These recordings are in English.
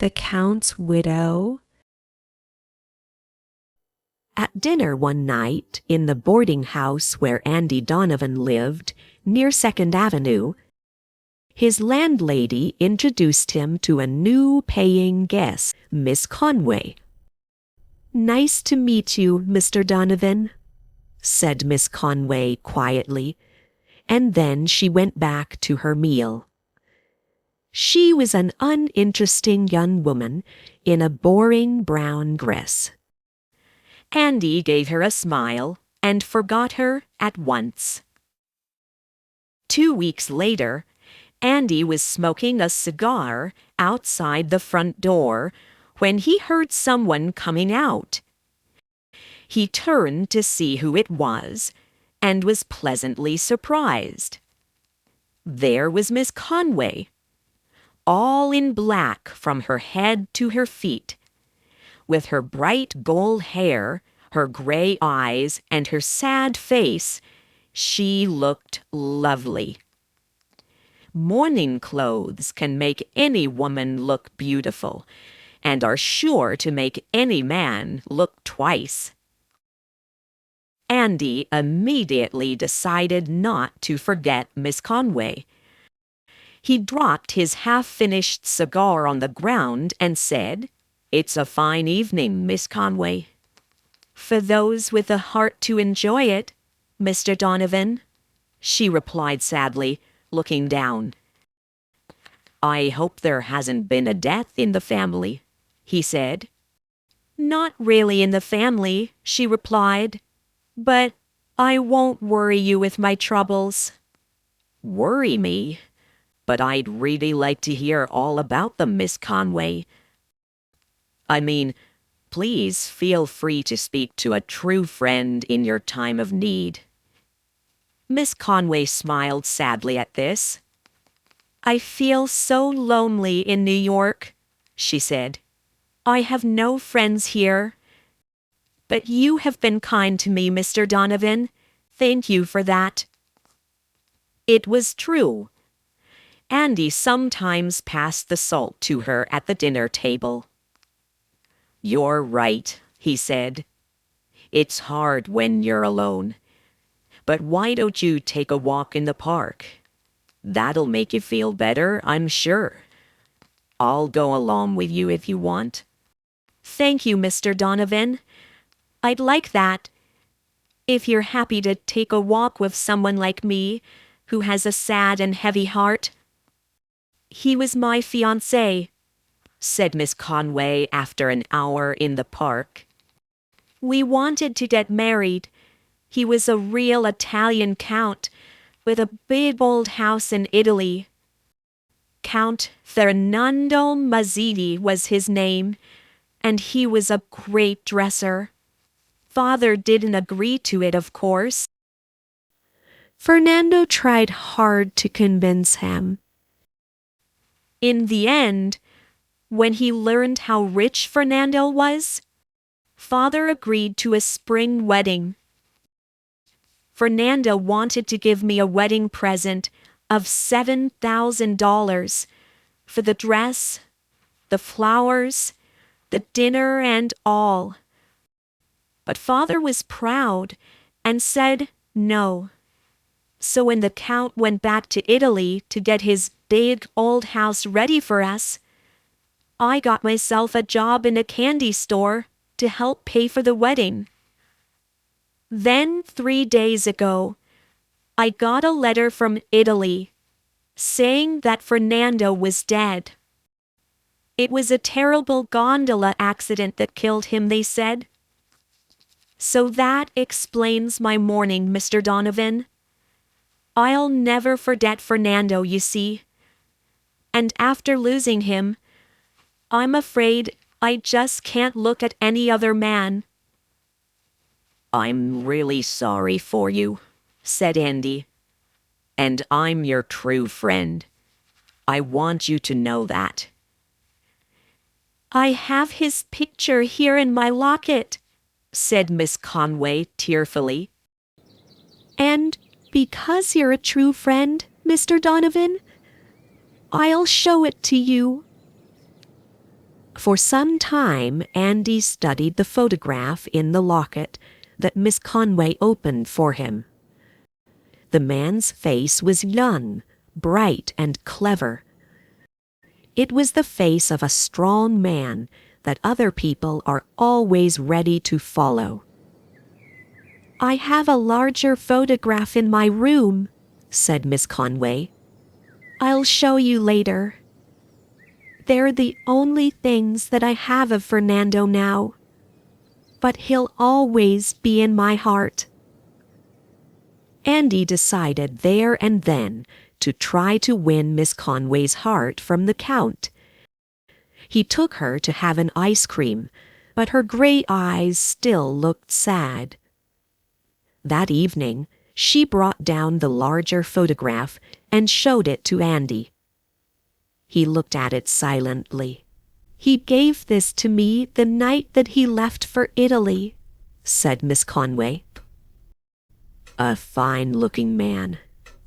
the Count's widow. At dinner one night in the boarding house where Andy Donovan lived, near 2nd Avenue, his landlady introduced him to a new paying guest, Miss Conway. "Nice to meet you, Mr. Donovan," said Miss Conway quietly, and then she went back to her meal. She was an uninteresting young woman in a boring brown dress. Andy gave her a smile and forgot her at once. 2 weeks later, Andy was smoking a cigar outside the front door when he heard someone coming out. He turned to see who it was and was pleasantly surprised. There was Miss Conway, all in black from her head to her feet. With her bright gold hair, her gray eyes, and her sad face, she looked lovely. Mourning clothes can make any woman look beautiful, and are sure to make any man look twice. Andy immediately decided not to forget Miss Conway. He dropped his half-finished cigar on the ground and said, "It's a fine evening, Miss Conway." "For those with a heart to enjoy it, Mr. Donovan," she replied sadly, looking down. "I hope there hasn't been a death in the family," he said. "Not really in the family," she replied, "but I won't worry you with my troubles." "Worry me? But I'd really like to hear all about them, Miss Conway. I mean, please feel free to speak to a true friend in your time of need." Miss Conway smiled sadly at this. "I feel so lonely in New York," she said. "I have no friends here. But you have been kind to me, Mr. Donovan. Thank you for that." It was true. Andy sometimes passed the salt to her at the dinner table. "You're right," he said. "It's hard when you're alone. But why don't you take a walk in the park? That'll make you feel better, I'm sure. I'll go along with you if you want." "Thank you, Mr. Donovan. I'd like that. If you're happy to take a walk with someone like me, who has a sad and heavy heart." "He was my fiancé," said Miss Conway after an hour in the park. "We wanted to get married. He was a real Italian count, with a big old house in Italy. Count Fernando Mazzini was his name, and he was a great dresser. Father didn't agree to it, of course." Fernando tried hard to convince him. In the end, when he learned how rich Fernando was, Father agreed to a spring wedding. Fernando wanted to give me a wedding present of $7,000 for the dress, the flowers, the dinner, and all. But Father was proud and said no. So when the Count went back to Italy to get his big old house ready for us, I got myself a job in a candy store to help pay for the wedding. Then 3 days ago, I got a letter from Italy saying that Fernando was dead. It was a terrible gondola accident that killed him, they said. So that explains my mourning, Mr. Donovan. I'll never forget Fernando, you see. And after losing him, I'm afraid I just can't look at any other man." "I'm really sorry for you," said Andy. "And I'm your true friend. I want you to know that." "I have his picture here in my locket," said Miss Conway tearfully. "And because you're a true friend, Mr. Donovan, I'll show it to you." For some time, Andy studied the photograph in the locket that Miss Conway opened for him. The man's face was young, bright, and clever. It was the face of a strong man that other people are always ready to follow. "I have a larger photograph in my room," said Miss Conway. "I'll show you later. They're the only things that I have of Fernando now. But he'll always be in my heart." Andy decided there and then to try to win Miss Conway's heart from the Count. He took her to have an ice cream, but her gray eyes still looked sad. That evening, she brought down the larger photograph and showed it to Andy. He looked at it silently. "He gave this to me the night that he left for Italy," said Miss Conway. "A fine-looking man,"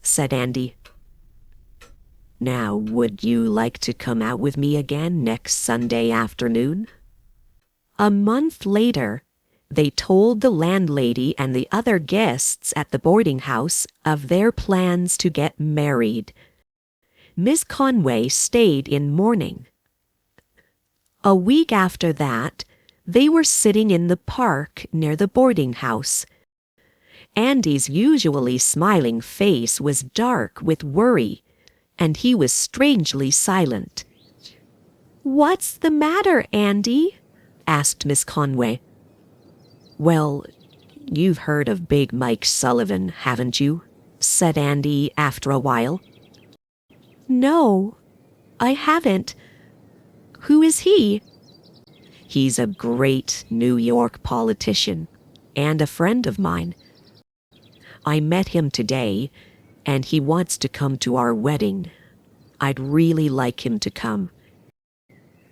said Andy. "Now, would you like to come out with me again next Sunday afternoon?" A month later, they told the landlady and the other guests at the boarding house of their plans to get married. Miss Conway stayed in mourning. A week after that, they were sitting in the park near the boarding house. Andy's usually smiling face was dark with worry, and he was strangely silent. "What's the matter, Andy?" asked Miss Conway. "Well, you've heard of Big Mike Sullivan, haven't you?" said Andy after a while. "No, I haven't. Who is he?" "He's a great New York politician and a friend of mine. I met him today, and he wants to come to our wedding. I'd really like him to come."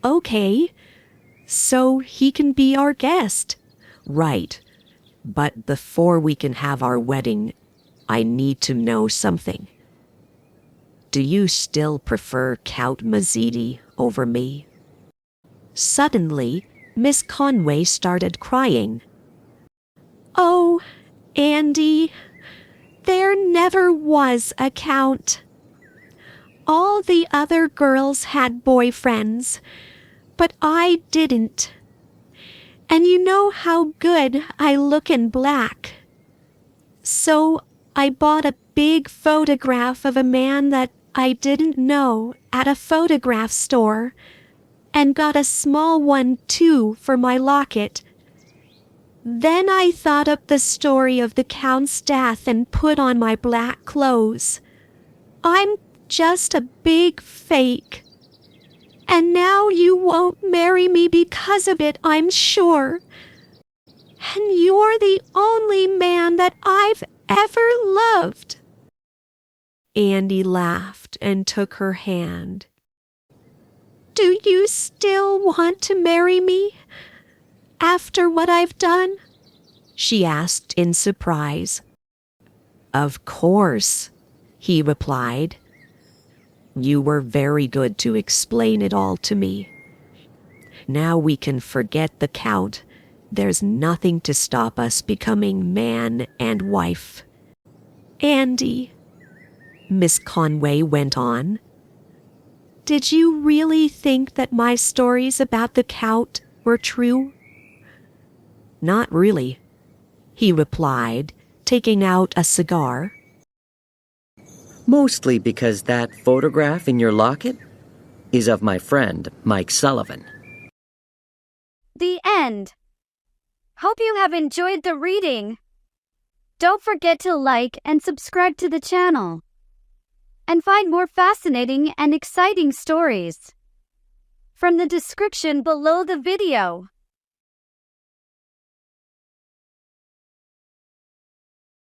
"Okay, so he can be our guest." "Right, but before we can have our wedding, I need to know something. Do you still prefer Count Mazzini over me?" Suddenly, Miss Conway started crying. "Oh, Andy, there never was a Count. All the other girls had boyfriends, but I didn't. And you know how good I look in black. So I bought a big photograph of a man that I didn't know at a photograph store, and got a small one too for my locket. Then I thought up the story of the Count's death and put on my black clothes. I'm just a big fake. And now you won't marry me because of it, I'm sure. And you're the only man that I've ever loved." Andy laughed and took her hand. "Do you still want to marry me? After what I've done?" she asked in surprise. "Of course," he replied. "You were very good to explain it all to me. Now we can forget the Count. There's nothing to stop us becoming man and wife." "Andy," Miss Conway went on, "did you really think that my stories about the Count were true?" "Not really," he replied, taking out a cigar. "Mostly because that photograph in your locket is of my friend, Mike Sullivan." The end. Hope you have enjoyed the reading. Don't forget to like and subscribe to the channel, and find more fascinating and exciting stories from the description below the video.